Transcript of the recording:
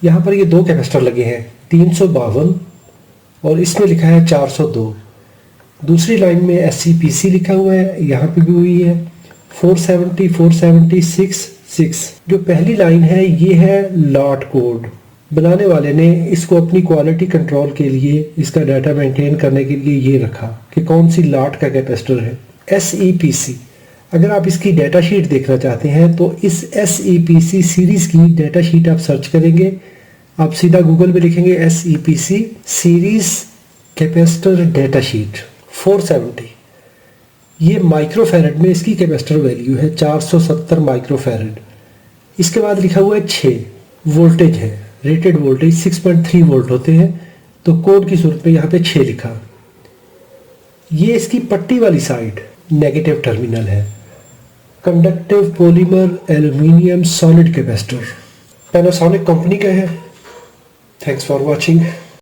यहाँ पर ये दो कैपेसिटर लगे हैं 352 और इसमें लिखा है 402। दूसरी लाइन में SCPC लिखा हुआ है, यहाँ पे भी हुई है 470 470 6 जो पहली लाइन है ये है लॉट कोड। बनाने वाले ने इसको अपनी क्वालिटी कंट्रोल के लिए, इसका डाटा मेंटेन करने के लिए ये रखा कि कौन सी लॉट का कैपेसिटर है। SEPC, अगर आप इसकी डाटा शीट देखना चाहते हैं तो इस SEPC सीरीज की डाटा शीट आप सर्च करेंगे, आप सीधा गूगल पे लिखेंगे SEPC series capacitor data sheet 470। ये माइक्रोफैरड में इसकी कैपेसिटर वैल्यू है 470 माइक्रोफैरड। इसके बाद लिखा हुआ है 6 वोल्टेज है, रेटेड वोल्टेज 6.3 वोल्ट होते हैं, तो कोड की सूरत में यहाँ पे 6 लिखा। ये इसकी पट्टी वाली साइड नेगेटिव टर्मिनल है। Conductive polymer aluminium solid capacitor Panasonic company का है। Thanks for watching.